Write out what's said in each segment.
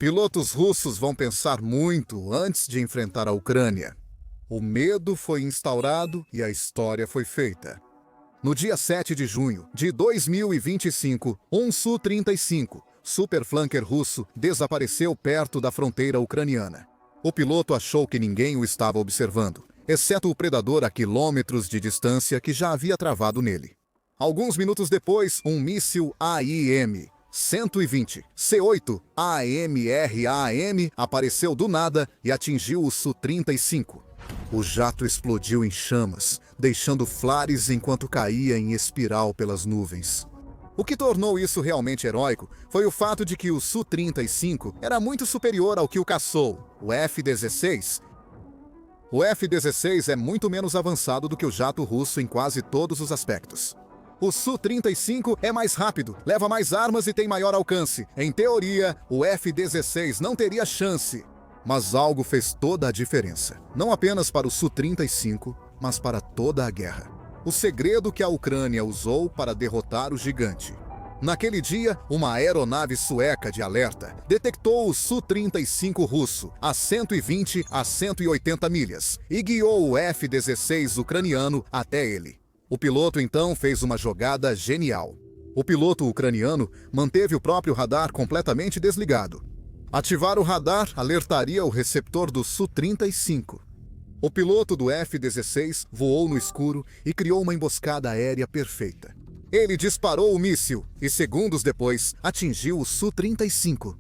Pilotos russos vão pensar muito antes de enfrentar a Ucrânia. O medo foi instaurado e a história foi feita. No dia 7 de junho de 2025, um Su-35, superflanker russo, desapareceu perto da fronteira ucraniana. O piloto achou que ninguém o estava observando, exceto o predador a quilômetros de distância que já havia travado nele. Alguns minutos depois, um míssil AIM-120 C-8 AMRAAM apareceu do nada e atingiu o Su-35. O jato explodiu em chamas, deixando flares enquanto caía em espiral pelas nuvens. O que tornou isso realmente heróico foi o fato de que o Su-35 era muito superior ao que o caçou, o F-16. O F-16 é muito menos avançado do que o jato russo em quase todos os aspectos. O Su-35 é mais rápido, leva mais armas e tem maior alcance. Em teoria, o F-16 não teria chance. Mas algo fez toda a diferença. Não apenas para o Su-35, mas para toda a guerra. O segredo que a Ucrânia usou para derrotar o gigante. Naquele dia, uma aeronave sueca de alerta detectou o Su-35 russo a 120 a 180 milhas e guiou o F-16 ucraniano até ele. O piloto então fez uma jogada genial. O piloto ucraniano manteve o próprio radar completamente desligado. Ativar o radar alertaria o receptor do Su-35. O piloto do F-16 voou no escuro e criou uma emboscada aérea perfeita. Ele disparou o míssil e, segundos depois, atingiu o Su-35.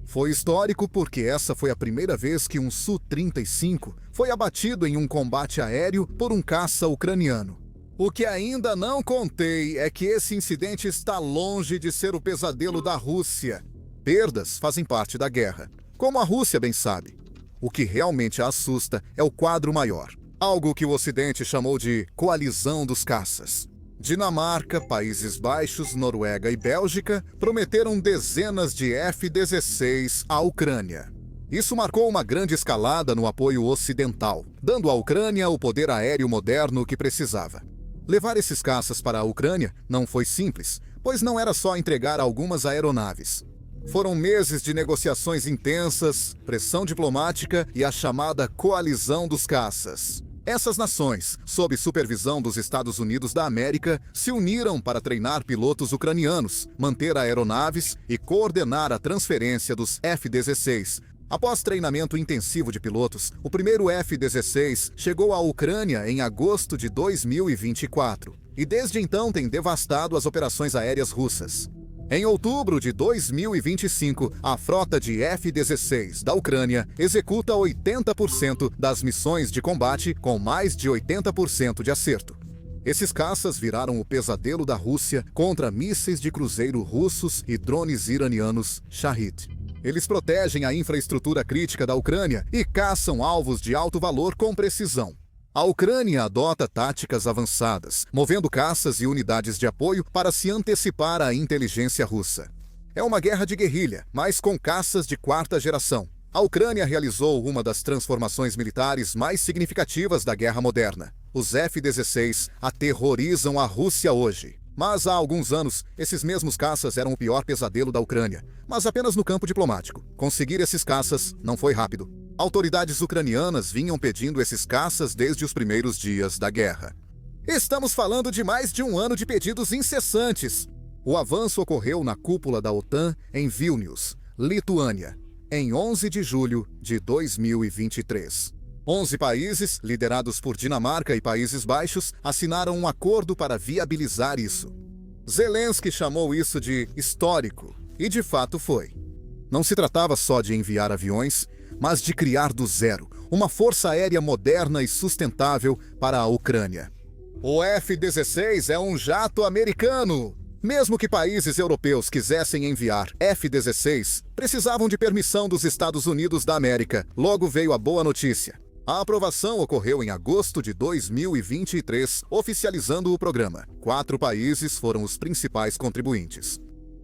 Foi histórico porque essa foi a primeira vez que um Su-35 foi abatido em um combate aéreo por um caça ucraniano. O que ainda não contei é que esse incidente está longe de ser o pesadelo da Rússia. Perdas fazem parte da guerra, como a Rússia bem sabe. O que realmente a assusta é o quadro maior, algo que o Ocidente chamou de coalizão dos caças. Dinamarca, Países Baixos, Noruega e Bélgica prometeram dezenas de F-16 à Ucrânia. Isso marcou uma grande escalada no apoio ocidental, dando à Ucrânia o poder aéreo moderno que precisava. Levar esses caças para a Ucrânia não foi simples, pois não era só entregar algumas aeronaves. Foram meses de negociações intensas, pressão diplomática e a chamada coalizão dos caças. Essas nações, sob supervisão dos Estados Unidos da América, se uniram para treinar pilotos ucranianos, manter aeronaves e coordenar a transferência dos F-16. Após treinamento intensivo de pilotos, o primeiro F-16 chegou à Ucrânia em agosto de 2024 e desde então tem devastado as operações aéreas russas. Em outubro de 2025, a frota de F-16 da Ucrânia executa 80% das missões de combate com mais de 80% de acerto. Esses caças viraram o pesadelo da Rússia contra mísseis de cruzeiro russos e drones iranianos Shahed. Eles protegem a infraestrutura crítica da Ucrânia e caçam alvos de alto valor com precisão. A Ucrânia adota táticas avançadas, movendo caças e unidades de apoio para se antecipar à inteligência russa. É uma guerra de guerrilha, mas com caças de quarta geração. A Ucrânia realizou uma das transformações militares mais significativas da guerra moderna. Os F-16 aterrorizam a Rússia hoje. Mas há alguns anos, esses mesmos caças eram o pior pesadelo da Ucrânia, mas apenas no campo diplomático. Conseguir esses caças não foi rápido. Autoridades ucranianas vinham pedindo esses caças desde os primeiros dias da guerra. Estamos falando de mais de um ano de pedidos incessantes. O avanço ocorreu na cúpula da OTAN em Vilnius, Lituânia, em 11 de julho de 2023. 11 países, liderados por Dinamarca e Países Baixos, assinaram um acordo para viabilizar isso. Zelensky chamou isso de histórico, e de fato foi. Não se tratava só de enviar aviões, mas de criar do zero uma força aérea moderna e sustentável para a Ucrânia. O F-16 é um jato americano. Mesmo que países europeus quisessem enviar F-16, precisavam de permissão dos Estados Unidos da América. Logo veio a boa notícia. A aprovação ocorreu em agosto de 2023, oficializando o programa. 4 países foram os principais contribuintes.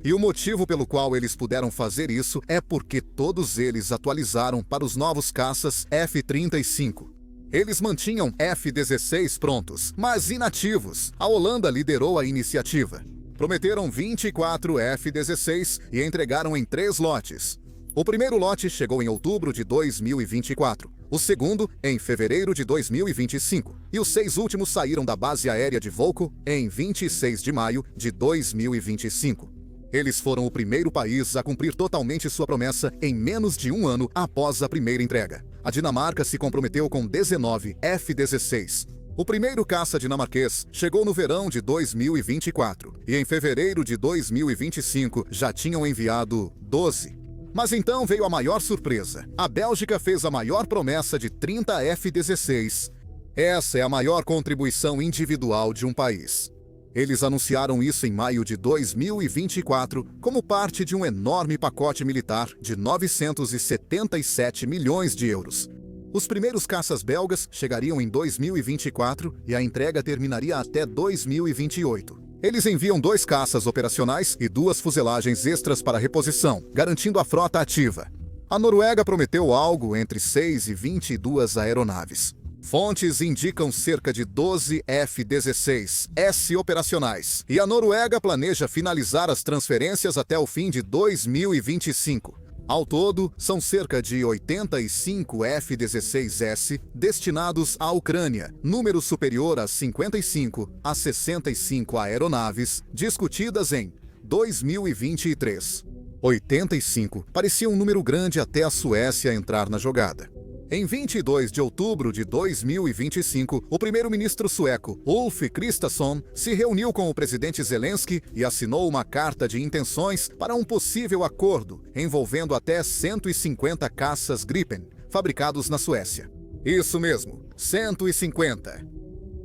E o motivo pelo qual eles puderam fazer isso é porque todos eles atualizaram para os novos caças F-35. Eles mantinham F-16 prontos, mas inativos. A Holanda liderou a iniciativa. Prometeram 24 F-16 e entregaram em 3 lotes. O primeiro lote chegou em outubro de 2024, o segundo em fevereiro de 2025 e os 6 últimos saíram da base aérea de Volko em 26 de maio de 2025. Eles foram o primeiro país a cumprir totalmente sua promessa em menos de um ano após a primeira entrega. A Dinamarca se comprometeu com 19 F-16. O primeiro caça dinamarquês chegou no verão de 2024 e em fevereiro de 2025 já tinham enviado 12. Mas então veio a maior surpresa. A Bélgica fez a maior promessa de 30 F-16. Essa é a maior contribuição individual de um país. Eles anunciaram isso em maio de 2024 como parte de um enorme pacote militar de 977 milhões de euros. Os primeiros caças belgas chegariam em 2024 e a entrega terminaria até 2028. Eles enviam 2 caças operacionais e 2 fuzelagens extras para reposição, garantindo a frota ativa. A Noruega prometeu algo entre 6 e 22 aeronaves. Fontes indicam cerca de 12 F-16S operacionais, e a Noruega planeja finalizar as transferências até o fim de 2025. Ao todo, são cerca de 85 F-16S destinados à Ucrânia, número superior a 55 a 65 aeronaves discutidas em 2023. 85 parecia um número grande até a Suécia entrar na jogada. Em 22 de outubro de 2025, o primeiro-ministro sueco Ulf Kristersson se reuniu com o presidente Zelensky e assinou uma carta de intenções para um possível acordo envolvendo até 150 caças Gripen, fabricados na Suécia. Isso mesmo, 150.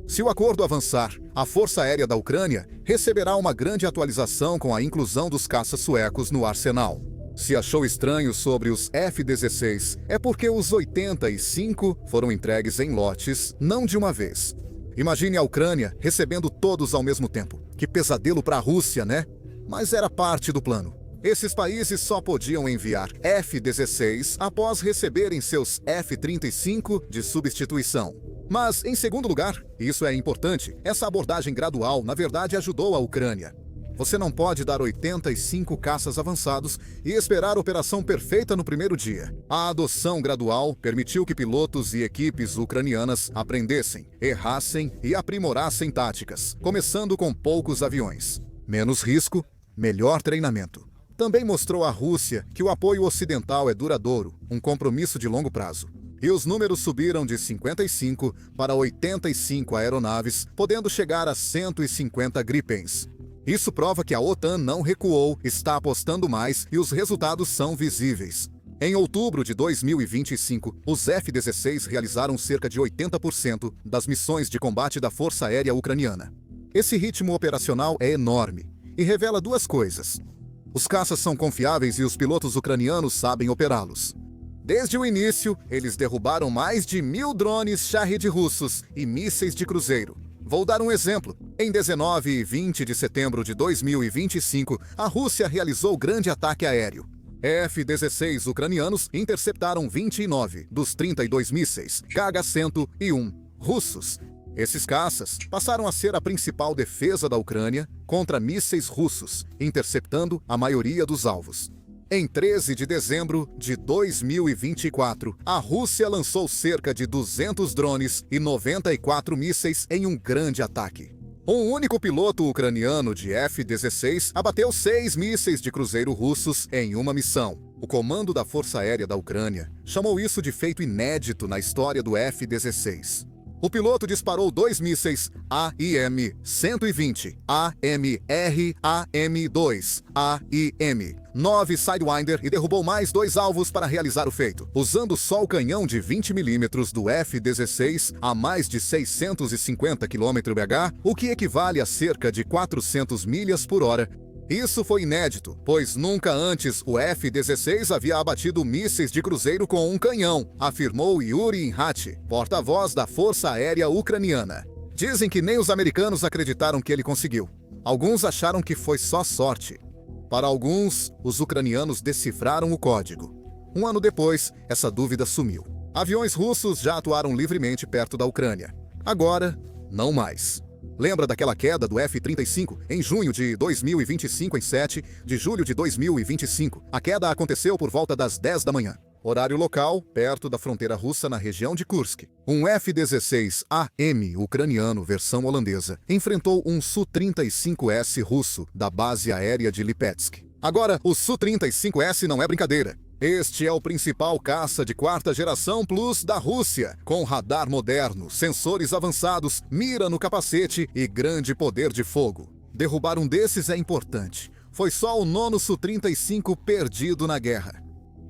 Se o acordo avançar, a Força Aérea da Ucrânia receberá uma grande atualização com a inclusão dos caças suecos no arsenal. Se achou estranho sobre os F-16, é porque os 85 foram entregues em lotes, não de uma vez. Imagine a Ucrânia recebendo todos ao mesmo tempo. Que pesadelo para a Rússia, né? Mas era parte do plano. Esses países só podiam enviar F-16 após receberem seus F-35 de substituição. Mas, em segundo lugar, e isso é importante, essa abordagem gradual, na verdade, ajudou a Ucrânia. Você não pode dar 85 caças avançados e esperar a operação perfeita no primeiro dia. A adoção gradual permitiu que pilotos e equipes ucranianas aprendessem, errassem e aprimorassem táticas, começando com poucos aviões. Menos risco, melhor treinamento. Também mostrou à Rússia que o apoio ocidental é duradouro, um compromisso de longo prazo. E os números subiram de 55 para 85 aeronaves, podendo chegar a 150 Gripens. Isso prova que a OTAN não recuou, está apostando mais e os resultados são visíveis. Em outubro de 2025, os F-16 realizaram cerca de 80% das missões de combate da Força Aérea Ucraniana. Esse ritmo operacional é enorme e revela 2 coisas. Os caças são confiáveis e os pilotos ucranianos sabem operá-los. Desde o início, eles derrubaram mais de 1000 drones Shahed russos e mísseis de cruzeiro. Vou dar um exemplo. Em 19 e 20 de setembro de 2025, a Rússia realizou grande ataque aéreo. F-16 ucranianos interceptaram 29 dos 32 mísseis KH-101 russos. Esses caças passaram a ser a principal defesa da Ucrânia contra mísseis russos, interceptando a maioria dos alvos. Em 13 de dezembro de 2024, a Rússia lançou cerca de 200 drones e 94 mísseis em um grande ataque. Um único piloto ucraniano de F-16 abateu 6 mísseis de cruzeiro russos em uma missão. O comando da Força Aérea da Ucrânia chamou isso de feito inédito na história do F-16. O piloto disparou 2 mísseis AIM-120, AMR, AM-2, AIM-9 Sidewinder e derrubou mais 2 alvos para realizar o feito, usando só o canhão de 20 mm do F-16 a mais de 650 km/h, o que equivale a cerca de 400 milhas por hora. Isso foi inédito, pois nunca antes o F-16 havia abatido mísseis de cruzeiro com um canhão, afirmou Yuri Inhat, porta-voz da Força Aérea Ucraniana. Dizem que nem os americanos acreditaram que ele conseguiu. Alguns acharam que foi só sorte. Para alguns, os ucranianos decifraram o código. Um ano depois, essa dúvida sumiu. Aviões russos já atuaram livremente perto da Ucrânia. Agora, não mais. Lembra daquela queda do F-35 em junho de 2025 em 7 de julho de 2025? A queda aconteceu por volta das 10 da manhã. Horário local, perto da fronteira russa na região de Kursk. Um F-16AM ucraniano versão holandesa enfrentou um Su-35S russo da base aérea de Lipetsk. Agora, o Su-35S não é brincadeira. Este é o principal caça de quarta geração Plus da Rússia, com radar moderno, sensores avançados, mira no capacete e grande poder de fogo. Derrubar um desses é importante. Foi só o 9º Su-35 perdido na guerra.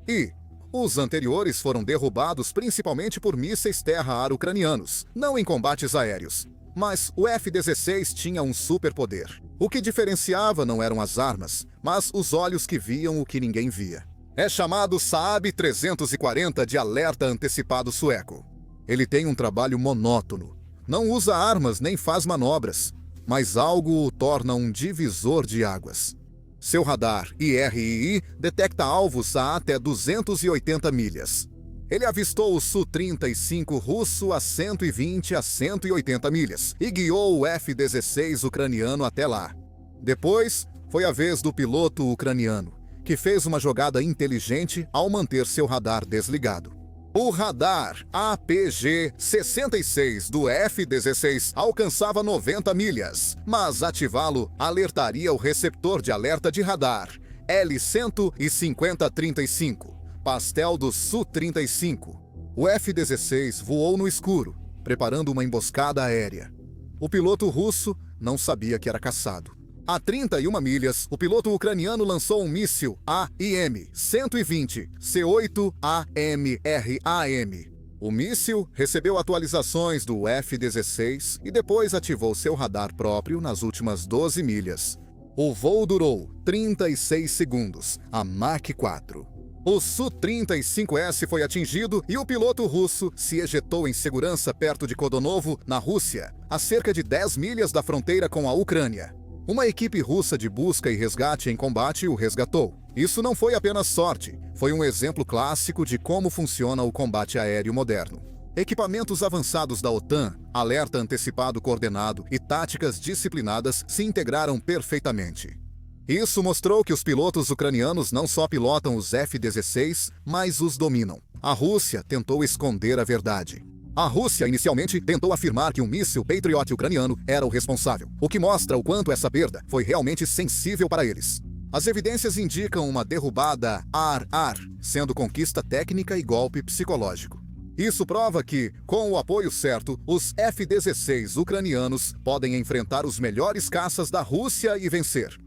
E os anteriores foram derrubados principalmente por mísseis terra-ar ucranianos, não em combates aéreos. Mas o F-16 tinha um superpoder. O que diferenciava não eram as armas, mas os olhos que viam o que ninguém via. É chamado Saab 340 de alerta antecipado sueco. Ele tem um trabalho monótono. Não usa armas nem faz manobras, mas algo o torna um divisor de águas. Seu radar IRI detecta alvos a até 280 milhas. Ele avistou o Su-35 russo a 120 a 180 milhas e guiou o F-16 ucraniano até lá. Depois, foi a vez do piloto ucraniano, que fez uma jogada inteligente ao manter seu radar desligado. O radar APG-66 do F-16 alcançava 90 milhas, mas ativá-lo alertaria o receptor de alerta de radar L-150-35, pastel do Su-35. O F-16 voou no escuro, preparando uma emboscada aérea. O piloto russo não sabia que era caçado. A 31 milhas, o piloto ucraniano lançou um míssil AIM-120 C8AMRAM. O míssil recebeu atualizações do F-16 e depois ativou seu radar próprio nas últimas 12 milhas. O voo durou 36 segundos, a Mach 4. O Su-35S foi atingido e o piloto russo se ejetou em segurança perto de Kodonovo, na Rússia, a cerca de 10 milhas da fronteira com a Ucrânia. Uma equipe russa de busca e resgate em combate o resgatou. Isso não foi apenas sorte, foi um exemplo clássico de como funciona o combate aéreo moderno. Equipamentos avançados da OTAN, alerta antecipado coordenado e táticas disciplinadas se integraram perfeitamente. Isso mostrou que os pilotos ucranianos não só pilotam os F-16, mas os dominam. A Rússia tentou esconder a verdade. A Rússia inicialmente tentou afirmar que um míssil Patriot ucraniano era o responsável, o que mostra o quanto essa perda foi realmente sensível para eles. As evidências indicam uma derrubada ar-ar, sendo conquista técnica e golpe psicológico. Isso prova que, com o apoio certo, os F-16 ucranianos podem enfrentar os melhores caças da Rússia e vencer.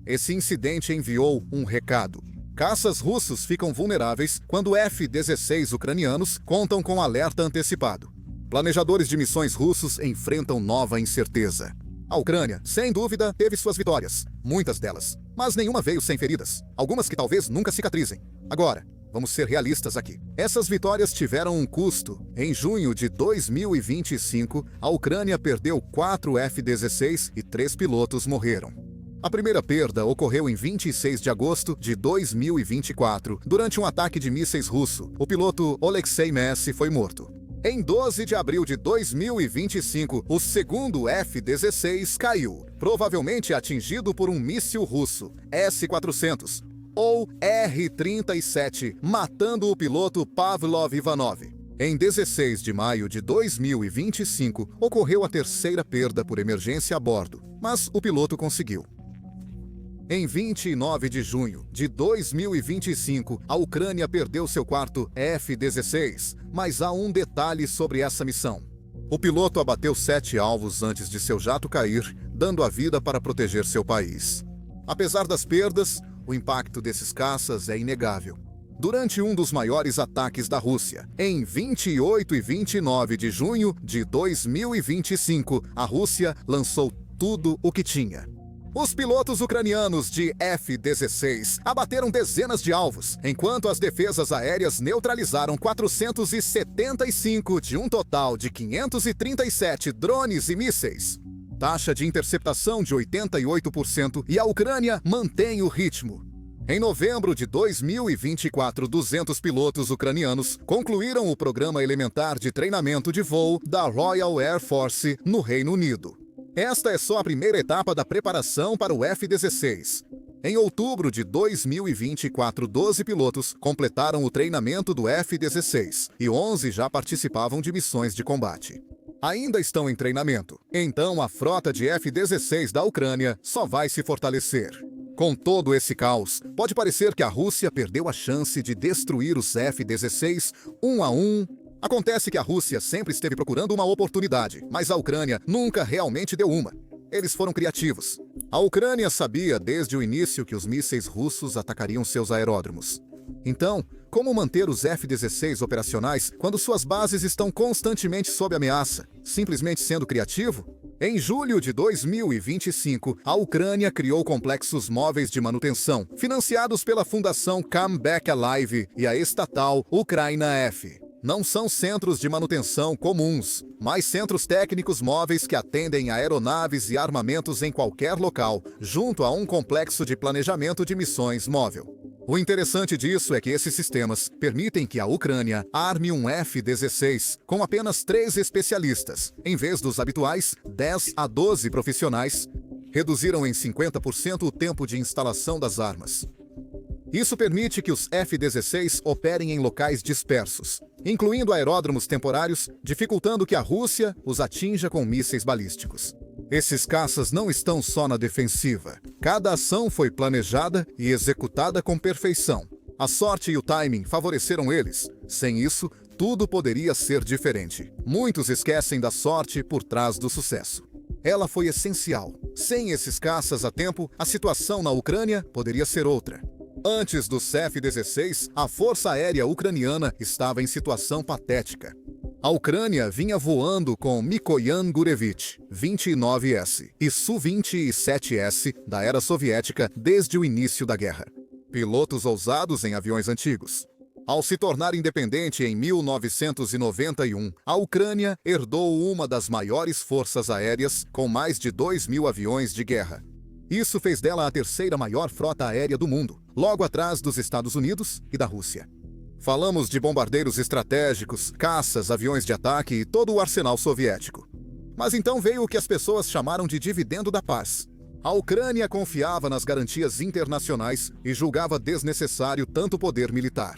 Esse incidente enviou um recado. Caças russos ficam vulneráveis quando F-16 ucranianos contam com alerta antecipado. Planejadores de missões russos enfrentam nova incerteza. A Ucrânia, sem dúvida, teve suas vitórias, muitas delas, mas nenhuma veio sem feridas, algumas que talvez nunca cicatrizem. Agora, vamos ser realistas aqui. Essas vitórias tiveram um custo. Em junho de 2025, a Ucrânia perdeu 4 F-16 e 3 pilotos morreram. A primeira perda ocorreu em 26 de agosto de 2024, durante um ataque de mísseis russo. O piloto Oleksiy Messi foi morto. Em 12 de abril de 2025, o segundo F-16 caiu, provavelmente atingido por um míssil russo, S-400, ou R-37, matando o piloto Pavlov Ivanov. Em 16 de maio de 2025, ocorreu a terceira perda por emergência a bordo, mas o piloto conseguiu. Em 29 de junho de 2025, a Ucrânia perdeu seu quarto F-16, mas há um detalhe sobre essa missão. O piloto abateu 7 alvos antes de seu jato cair, dando a vida para proteger seu país. Apesar das perdas, o impacto desses caças é inegável. Durante um dos maiores ataques da Rússia, em 28 e 29 de junho de 2025, a Rússia lançou tudo o que tinha. Os pilotos ucranianos de F-16 abateram dezenas de alvos, enquanto as defesas aéreas neutralizaram 475 de um total de 537 drones e mísseis. Taxa de interceptação de 88% e a Ucrânia mantém o ritmo. Em novembro de 2024, 200 pilotos ucranianos concluíram o programa elementar de treinamento de voo da Royal Air Force no Reino Unido. Esta é só a primeira etapa da preparação para o F-16. Em outubro de 2024, 12 pilotos completaram o treinamento do F-16 e 11 já participavam de missões de combate. Ainda estão em treinamento, então a frota de F-16 da Ucrânia só vai se fortalecer. Com todo esse caos, pode parecer que a Rússia perdeu a chance de destruir os F-16 um a um. Acontece que a Rússia sempre esteve procurando uma oportunidade, mas a Ucrânia nunca realmente deu uma. Eles foram criativos. A Ucrânia sabia desde o início que os mísseis russos atacariam seus aeródromos. Então, como manter os F-16 operacionais quando suas bases estão constantemente sob ameaça? Simplesmente sendo criativo? Em julho de 2025, a Ucrânia criou complexos móveis de manutenção, financiados pela Fundação Come Back Alive e a estatal Ucraina F. Não são centros de manutenção comuns, mas centros técnicos móveis que atendem a aeronaves e armamentos em qualquer local, junto a um complexo de planejamento de missões móvel. O interessante disso é que esses sistemas permitem que a Ucrânia arme um F-16 com apenas 3 especialistas, em vez dos habituais 10 a 12 profissionais. Reduziram em 50% o tempo de instalação das armas. Isso permite que os F-16 operem em locais dispersos, incluindo aeródromos temporários, dificultando que a Rússia os atinja com mísseis balísticos. Esses caças não estão só na defensiva. Cada ação foi planejada e executada com perfeição. A sorte e o timing favoreceram eles. Sem isso, tudo poderia ser diferente. Muitos esquecem da sorte por trás do sucesso. Ela foi essencial. Sem esses caças a tempo, a situação na Ucrânia poderia ser outra. Antes dos F-16, a Força Aérea Ucraniana estava em situação patética. A Ucrânia vinha voando com Mikoyan Gurevich 29S e Su-27S da era soviética desde o início da guerra. Pilotos ousados em aviões antigos. Ao se tornar independente em 1991, a Ucrânia herdou uma das maiores forças aéreas, com mais de 2.000 aviões de guerra. Isso fez dela a terceira maior frota aérea do mundo, logo atrás dos Estados Unidos e da Rússia. Falamos de bombardeiros estratégicos, caças, aviões de ataque e todo o arsenal soviético. Mas então veio o que as pessoas chamaram de dividendo da paz. A Ucrânia confiava nas garantias internacionais e julgava desnecessário tanto poder militar.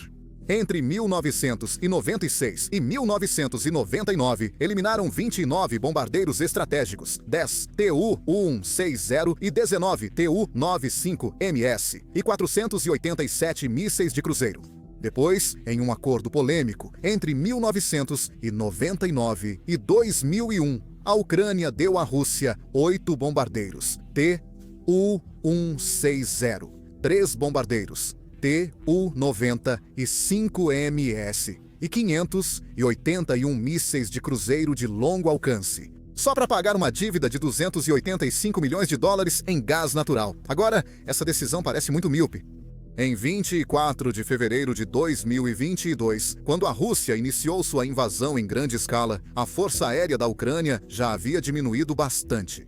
Entre 1996 e 1999, eliminaram 29 bombardeiros estratégicos, 10 Tu-160 e 19 Tu-95MS e 487 mísseis de cruzeiro. Depois, em um acordo polêmico, entre 1999 e 2001, a Ucrânia deu à Rússia 8 bombardeiros Tu-160, 3 bombardeiros Tu-90 e 5MS e 581 mísseis de cruzeiro de longo alcance, só para pagar uma dívida de 285 milhões de dólares em gás natural. Agora, essa decisão parece muito míope. Em 24 de fevereiro de 2022, quando a Rússia iniciou sua invasão em grande escala, a Força Aérea da Ucrânia já havia diminuído bastante.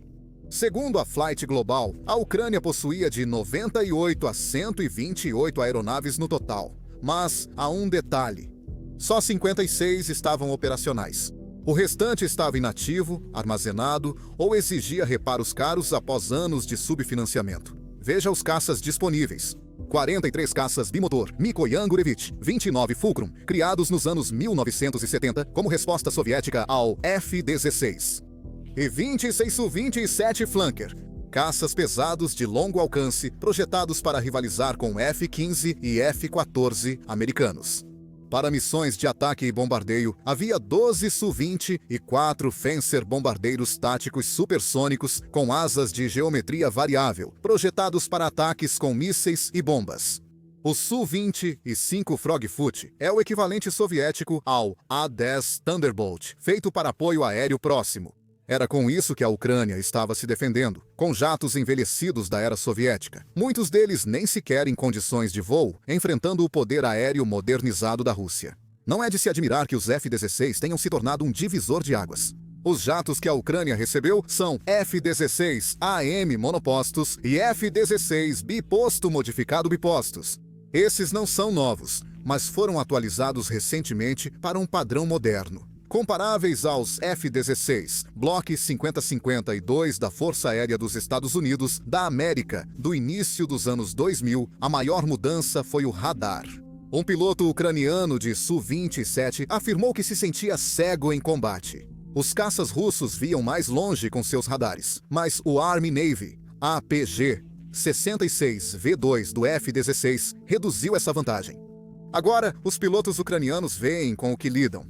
Segundo a Flight Global, a Ucrânia possuía de 98 a 128 aeronaves no total. Mas há um detalhe: só 56 estavam operacionais. O restante estava inativo, armazenado ou exigia reparos caros após anos de subfinanciamento. Veja os caças disponíveis. 43 caças bimotor Mikoyan Gurevich 29 Fulcrum, criados nos anos 1970 como resposta soviética ao F-16. E 26 Su-27 Flanker, caças pesados de longo alcance projetados para rivalizar com F-15 e F-14 americanos. Para missões de ataque e bombardeio, havia 12 Su-20 e 4 Fencer bombardeiros táticos supersônicos com asas de geometria variável, projetados para ataques com mísseis e bombas. O Su-20 e 5 Frogfoot é o equivalente soviético ao A-10 Thunderbolt, feito para apoio aéreo próximo. Era com isso que a Ucrânia estava se defendendo, com jatos envelhecidos da era soviética, muitos deles nem sequer em condições de voo, enfrentando o poder aéreo modernizado da Rússia. Não é de se admirar que os F-16 tenham se tornado um divisor de águas. Os jatos que a Ucrânia recebeu são F-16 AM monopostos e F-16 biposto modificado bipostos. Esses não são novos, mas foram atualizados recentemente para um padrão moderno. comparáveis aos F-16, Block 5052 da Força Aérea dos Estados Unidos da América. Do início dos anos 2000, a maior mudança foi o radar. Um piloto ucraniano de Su-27 afirmou que se sentia cego em combate. Os caças russos viam mais longe com seus radares, mas o Army Navy APG-66V2 do F-16 reduziu essa vantagem. Agora, os pilotos ucranianos veem com o que lidam.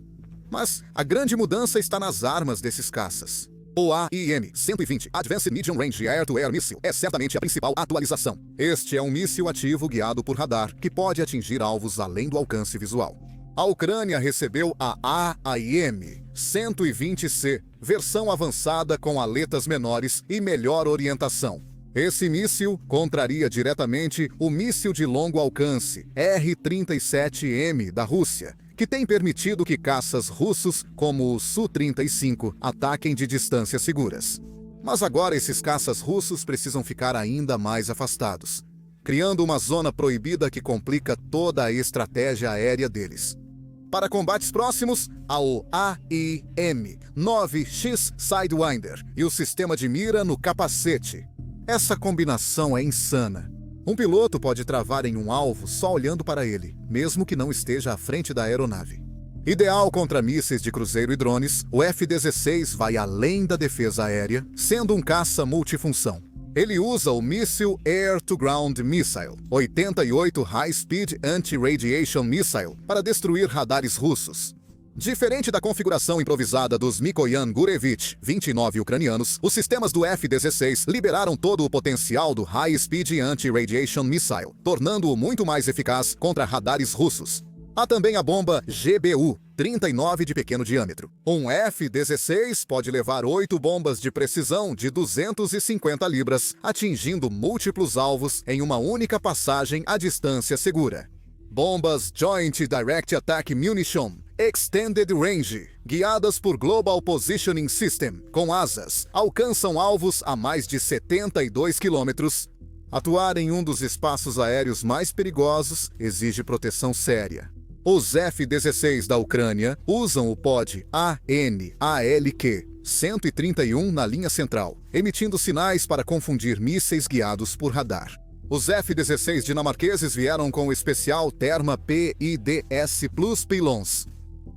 Mas a grande mudança está nas armas desses caças. O AIM-120 Advanced Medium Range Air-to-Air Missile é certamente a principal atualização. Este é um míssil ativo guiado por radar que pode atingir alvos além do alcance visual. A Ucrânia recebeu a AIM-120C, versão avançada com aletas menores e melhor orientação. Esse míssil contraria diretamente o míssil de longo alcance R-37M da Rússia, que tem permitido que caças russos, como o Su-35, ataquem de distâncias seguras. Mas agora esses caças russos precisam ficar ainda mais afastados, criando uma zona proibida que complica toda a estratégia aérea deles. Para combates próximos, há o AIM-9X Sidewinder e o sistema de mira no capacete. Essa combinação é insana. Um piloto pode travar em um alvo só olhando para ele, mesmo que não esteja à frente da aeronave. Ideal contra mísseis de cruzeiro e drones, o F-16 vai além da defesa aérea, sendo um caça multifunção. Ele usa o míssil Air-to-Ground Missile, 88 High Speed Anti-Radiation Missile, para destruir radares russos. Diferente da configuração improvisada dos Mikoyan Gurevich 29 ucranianos, os sistemas do F-16 liberaram todo o potencial do High Speed Anti-Radiation Missile, tornando-o muito mais eficaz contra radares russos. Há também a bomba GBU-39 de pequeno diâmetro. Um F-16 pode levar 8 bombas de precisão de 250 libras, atingindo múltiplos alvos em uma única passagem à distância segura. Bombas Joint Direct Attack Munition Extended Range, guiadas por Global Positioning System, com asas, alcançam alvos a mais de 72 quilômetros. Atuar em um dos espaços aéreos mais perigosos exige proteção séria. Os F-16 da Ucrânia usam o pod AN/ALQ-131 na linha central, emitindo sinais para confundir mísseis guiados por radar. Os F-16 dinamarqueses vieram com o especial Terma PIDS Plus Pylons.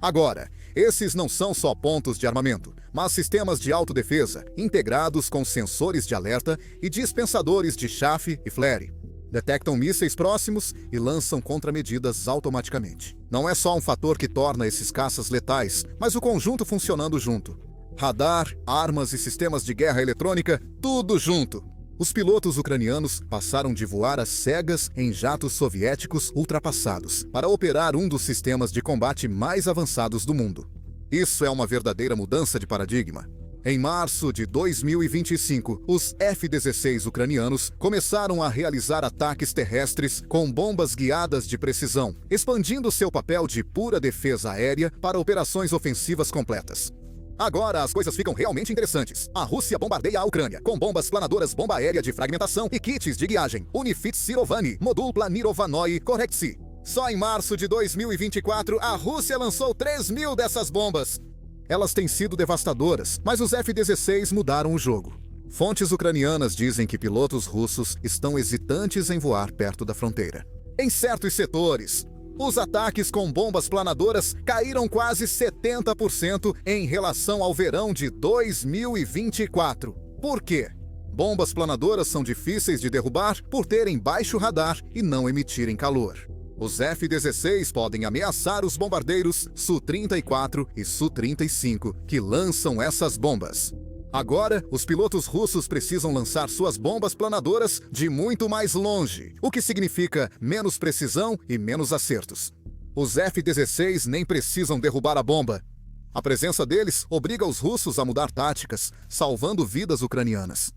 Agora, esses não são só pontos de armamento, mas sistemas de autodefesa integrados com sensores de alerta e dispensadores de chafe e flare. Detectam mísseis próximos e lançam contramedidas automaticamente. Não é só um fator que torna esses caças letais, mas o conjunto funcionando junto. Radar, armas e sistemas de guerra eletrônica, tudo junto. Os pilotos ucranianos passaram de voar às cegas em jatos soviéticos ultrapassados para operar um dos sistemas de combate mais avançados do mundo. Isso é uma verdadeira mudança de paradigma. Em março de 2025, os F-16 ucranianos começaram a realizar ataques terrestres com bombas guiadas de precisão, expandindo seu papel de pura defesa aérea para operações ofensivas completas. Agora as coisas ficam realmente interessantes. A Rússia bombardeia a Ucrânia com bombas planadoras bomba aérea de fragmentação e kits de guiagem Unifit Sirovani, Modul Planirovanoi Korrektsi. Só em março de 2024, a Rússia lançou 3.000 dessas bombas. Elas têm sido devastadoras, mas os F-16 mudaram o jogo. Fontes ucranianas dizem que pilotos russos estão hesitantes em voar perto da fronteira. Em certos setores, os ataques com bombas planadoras caíram quase 70% em relação ao verão de 2024. Por quê? Bombas planadoras são difíceis de derrubar por terem baixo radar e não emitirem calor. Os F-16 podem ameaçar os bombardeiros Su-34 e Su-35 que lançam essas bombas. Agora, os pilotos russos precisam lançar suas bombas planadoras de muito mais longe, o que significa menos precisão e menos acertos. Os F-16 nem precisam derrubar a bomba. A presença deles obriga os russos a mudar táticas, salvando vidas ucranianas.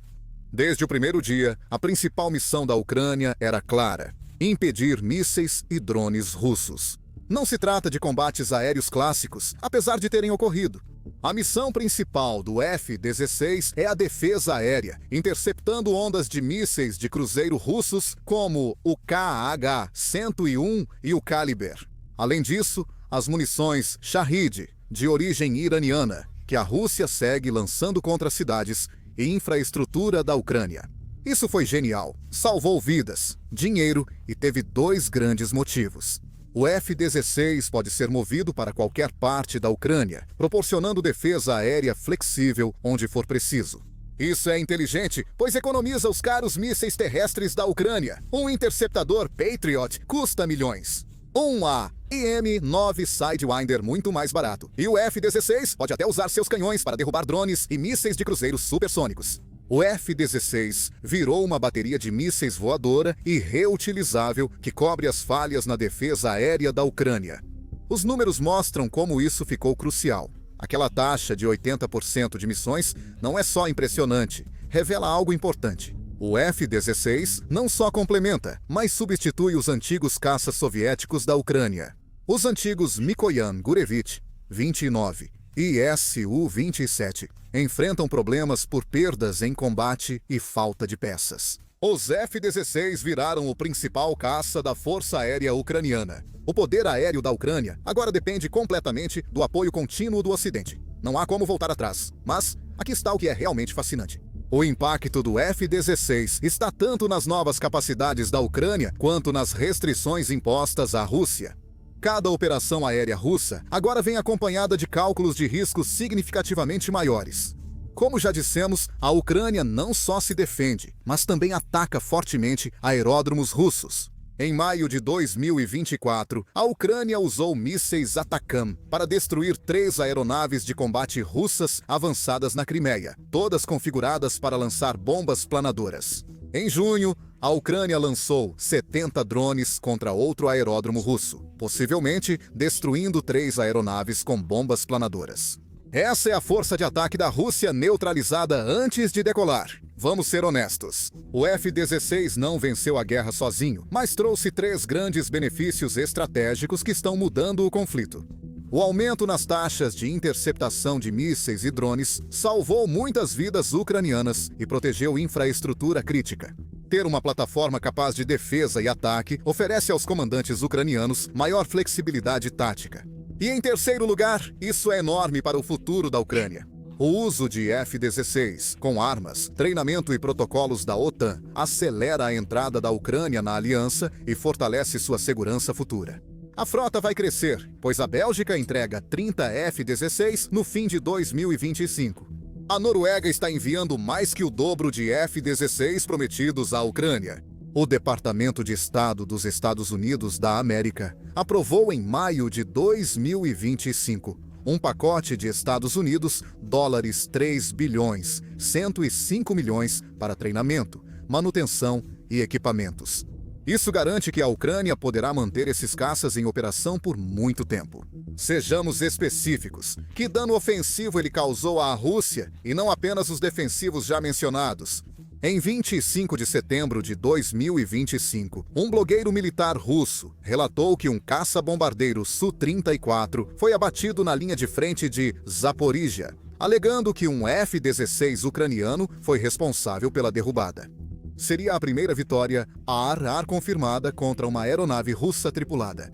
Desde o primeiro dia, a principal missão da Ucrânia era clara: impedir mísseis e drones russos. Não se trata de combates aéreos clássicos, apesar de terem ocorrido. A missão principal do F-16 é a defesa aérea, interceptando ondas de mísseis de cruzeiro russos como o KH-101 e o Kalibr. Além disso, as munições Shahid, de origem iraniana, que a Rússia segue lançando contra cidades e infraestrutura da Ucrânia. Isso foi genial, salvou vidas, dinheiro e teve dois grandes motivos. O F-16 pode ser movido para qualquer parte da Ucrânia, proporcionando defesa aérea flexível onde for preciso. Isso é inteligente, pois economiza os caros mísseis terrestres da Ucrânia. Um interceptador Patriot custa milhões. Um AIM-9 Sidewinder muito mais barato. E o F-16 pode até usar seus canhões para derrubar drones e mísseis de cruzeiros supersônicos. O F-16 virou uma bateria de mísseis voadora e reutilizável que cobre as falhas na defesa aérea da Ucrânia. Os números mostram como isso ficou crucial. Aquela taxa de 80% de missões não é só impressionante, revela algo importante. O F-16 não só complementa, mas substitui os antigos caças soviéticos da Ucrânia. Os antigos Mikoyan Gurevich 29 e Su-27 enfrentam problemas por perdas em combate e falta de peças. Os F-16 viraram o principal caça da Força Aérea Ucraniana. O poder aéreo da Ucrânia agora depende completamente do apoio contínuo do Ocidente. Não há como voltar atrás, mas aqui está o que é realmente fascinante. O impacto do F-16 está tanto nas novas capacidades da Ucrânia quanto nas restrições impostas à Rússia. Cada operação aérea russa agora vem acompanhada de cálculos de riscos significativamente maiores. Como já dissemos, a Ucrânia não só se defende, mas também ataca fortemente aeródromos russos. Em maio de 2024, a Ucrânia usou mísseis Atacam para destruir 3 aeronaves de combate russas avançadas na Crimeia, todas configuradas para lançar bombas planadoras. Em junho, a Ucrânia lançou 70 drones contra outro aeródromo russo, possivelmente destruindo 3 aeronaves com bombas planadoras. Essa é a força de ataque da Rússia neutralizada antes de decolar. Vamos ser honestos. O F-16 não venceu a guerra sozinho, mas trouxe 3 grandes benefícios estratégicos que estão mudando o conflito. O aumento nas taxas de interceptação de mísseis e drones salvou muitas vidas ucranianas e protegeu infraestrutura crítica. Ter uma plataforma capaz de defesa e ataque oferece aos comandantes ucranianos maior flexibilidade tática. E em terceiro lugar, isso é enorme para o futuro da Ucrânia. O uso de F-16, com armas, treinamento e protocolos da OTAN, acelera a entrada da Ucrânia na aliança e fortalece sua segurança futura. A frota vai crescer, pois a Bélgica entrega 30 F-16 no fim de 2025. A Noruega está enviando mais que o dobro de F-16 prometidos à Ucrânia. O Departamento de Estado dos Estados Unidos da América aprovou em maio de 2025 um pacote de Estados Unidos $3 bilhões, 105 milhões para treinamento, manutenção e equipamentos. Isso garante que a Ucrânia poderá manter esses caças em operação por muito tempo. Sejamos específicos. Que dano ofensivo ele causou à Rússia e não apenas os defensivos já mencionados? Em 25 de setembro de 2025, um blogueiro militar russo relatou que um caça-bombardeiro Su-34 foi abatido na linha de frente de Zaporizhia, alegando que um F-16 ucraniano foi responsável pela derrubada. Seria a primeira vitória ar-ar confirmada contra uma aeronave russa tripulada.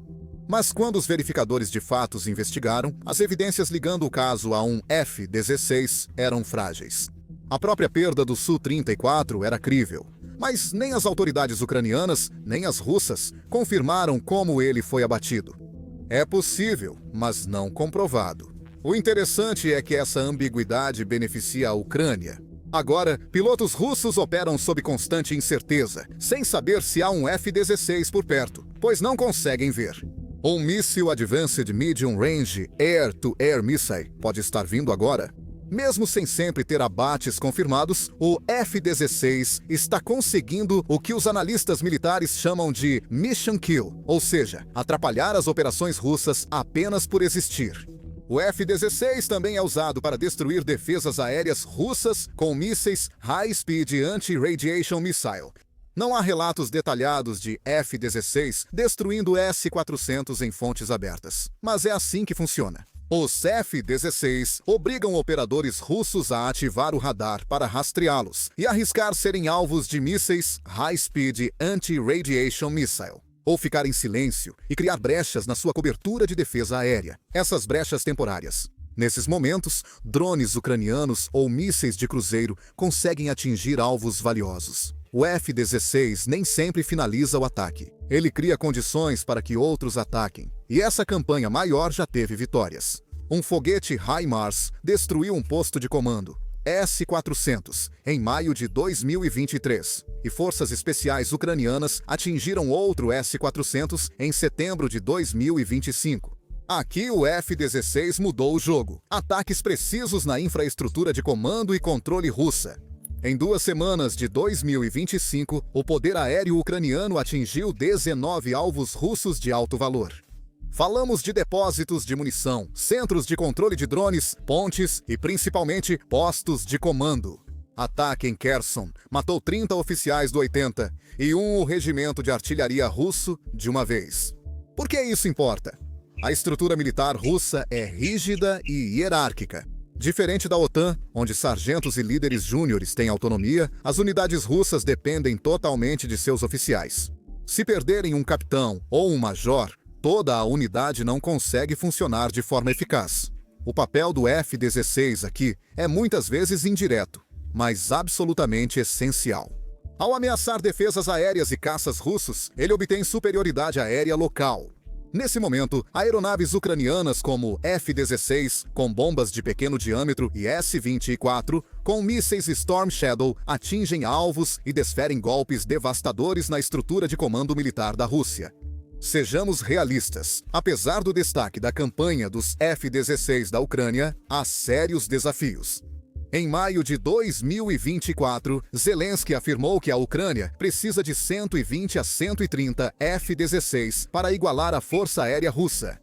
Mas quando os verificadores de fatos investigaram, as evidências ligando o caso a um F-16 eram frágeis. A própria perda do Su-34 era crível, mas nem as autoridades ucranianas, nem as russas, confirmaram como ele foi abatido. É possível, mas não comprovado. O interessante é que essa ambiguidade beneficia a Ucrânia. Agora, pilotos russos operam sob constante incerteza, sem saber se há um F-16 por perto, pois não conseguem ver. Um míssil Advanced Medium Range Air-to-Air Missile pode estar vindo agora. Mesmo sem sempre ter abates confirmados, o F-16 está conseguindo o que os analistas militares chamam de Mission Kill, ou seja, atrapalhar as operações russas apenas por existir. O F-16 também é usado para destruir defesas aéreas russas com mísseis High Speed Anti-Radiation Missile. Não há relatos detalhados de F-16 destruindo S-400 em fontes abertas, mas é assim que funciona. Os F-16 obrigam operadores russos a ativar o radar para rastreá-los e arriscar serem alvos de mísseis High Speed Anti-Radiation Missile. ou ficar em silêncio e criar brechas na sua cobertura de defesa aérea. Essas brechas temporárias. Nesses momentos, drones ucranianos ou mísseis de cruzeiro conseguem atingir alvos valiosos. O F-16 nem sempre finaliza o ataque. Ele cria condições para que outros ataquem. E essa campanha maior já teve vitórias. Um foguete HIMARS destruiu um posto de comando, S-400, em maio de 2023. E forças especiais ucranianas atingiram outro S-400 em setembro de 2025. Aqui o F-16 mudou o jogo. Ataques precisos na infraestrutura de comando e controle russa. Em 2 semanas de 2025, o poder aéreo ucraniano atingiu 19 alvos russos de alto valor. Falamos de depósitos de munição, centros de controle de drones, pontes e, principalmente, postos de comando. Ataque em Kherson matou 30 oficiais do 80 e o regimento de artilharia russo de uma vez. Por que isso importa? A estrutura militar russa é rígida e hierárquica. Diferente da OTAN, onde sargentos e líderes júniores têm autonomia, as unidades russas dependem totalmente de seus oficiais. Se perderem um capitão ou um major, toda a unidade não consegue funcionar de forma eficaz. O papel do F-16 aqui é muitas vezes indireto, mas absolutamente essencial. Ao ameaçar defesas aéreas e caças russos, ele obtém superioridade aérea local. Nesse momento, aeronaves ucranianas como F-16, com bombas de pequeno diâmetro, e S-24, com mísseis Storm Shadow, atingem alvos e desferem golpes devastadores na estrutura de comando militar da Rússia. Sejamos realistas. Apesar do destaque da campanha dos F-16 da Ucrânia, há sérios desafios. Em maio de 2024, Zelensky afirmou que a Ucrânia precisa de 120 a 130 F-16 para igualar a Força Aérea Russa.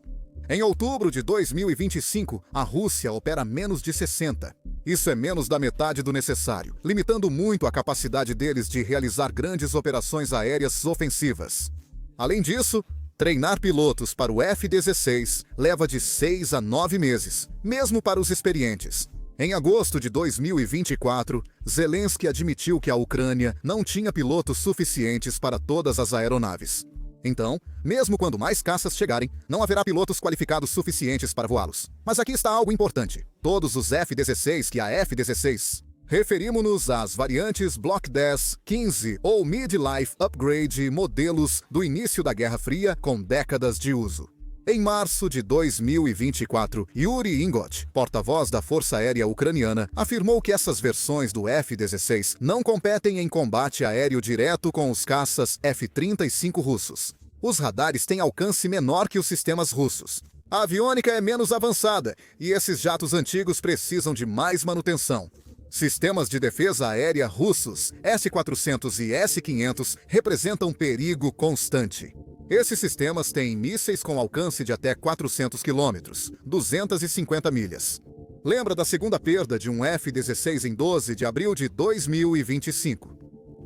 Em outubro de 2025, a Rússia opera menos de 60. Isso é menos da metade do necessário, limitando muito a capacidade deles de realizar grandes operações aéreas ofensivas. Além disso, treinar pilotos para o F-16 leva de 6 a 9 meses, mesmo para os experientes. Em agosto de 2024, Zelensky admitiu que a Ucrânia não tinha pilotos suficientes para todas as aeronaves. Então, mesmo quando mais caças chegarem, não haverá pilotos qualificados suficientes para voá-los. Mas aqui está algo importante. Todos os F-16 que a F-16... Referimos-nos às variantes Block 10, 15 ou Mid-Life Upgrade modelos do início da Guerra Fria com décadas de uso. Em março de 2024, Yuri Ingot, porta-voz da Força Aérea Ucraniana, afirmou que essas versões do F-16 não competem em combate aéreo direto com os caças F-35 russos. Os radares têm alcance menor que os sistemas russos. A aviônica é menos avançada e esses jatos antigos precisam de mais manutenção. Sistemas de defesa aérea russos, S-400 e S-500, representam perigo constante. Esses sistemas têm mísseis com alcance de até 400 quilômetros, 250 milhas. Lembra da segunda perda de um F-16 em 12 de abril de 2025?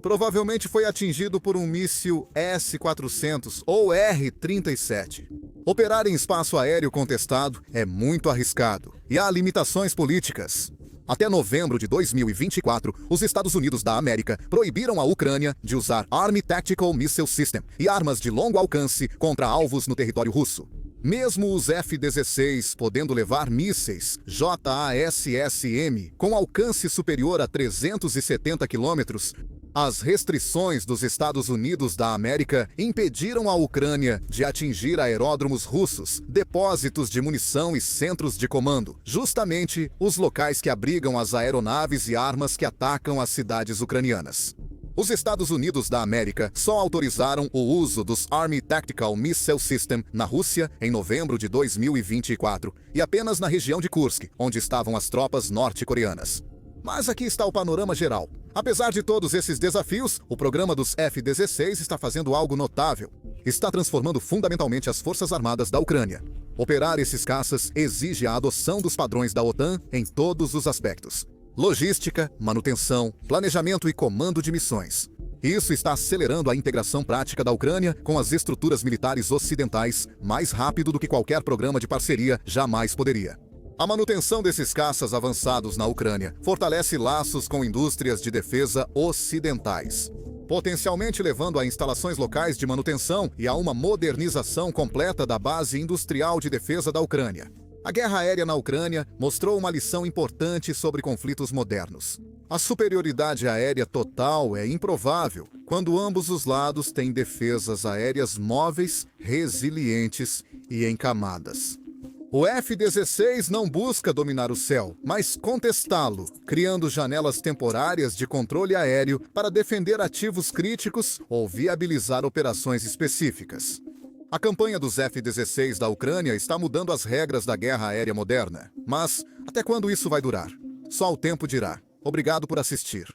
Provavelmente foi atingido por um míssil S-400 ou R-37. Operar em espaço aéreo contestado é muito arriscado e há limitações políticas. Até novembro de 2024, os Estados Unidos da América proibiram a Ucrânia de usar Army Tactical Missile System e armas de longo alcance contra alvos no território russo. Mesmo os F-16 podendo levar mísseis JASSM com alcance superior a 370 quilômetros, as restrições dos Estados Unidos da América impediram a Ucrânia de atingir aeródromos russos, depósitos de munição e centros de comando, justamente os locais que abrigam as aeronaves e armas que atacam as cidades ucranianas. Os Estados Unidos da América só autorizaram o uso dos Army Tactical Missile System na Rússia em novembro de 2024 e apenas na região de Kursk, onde estavam as tropas norte-coreanas. Mas aqui está o panorama geral. Apesar de todos esses desafios, o programa dos F-16 está fazendo algo notável. Está transformando fundamentalmente as forças armadas da Ucrânia. Operar esses caças exige a adoção dos padrões da OTAN em todos os aspectos: logística, manutenção, planejamento e comando de missões. Isso está acelerando a integração prática da Ucrânia com as estruturas militares ocidentais mais rápido do que qualquer programa de parceria jamais poderia. A manutenção desses caças avançados na Ucrânia fortalece laços com indústrias de defesa ocidentais. potencialmente levando a instalações locais de manutenção e a uma modernização completa da base industrial de defesa da Ucrânia. A guerra aérea na Ucrânia mostrou uma lição importante sobre conflitos modernos. A superioridade aérea total é improvável quando ambos os lados têm defesas aéreas móveis, resilientes e em camadas. O F-16 não busca dominar o céu, mas contestá-lo, criando janelas temporárias de controle aéreo para defender ativos críticos ou viabilizar operações específicas. A campanha dos F-16 da Ucrânia está mudando as regras da guerra aérea moderna. Mas até quando isso vai durar? Só o tempo dirá. Obrigado por assistir.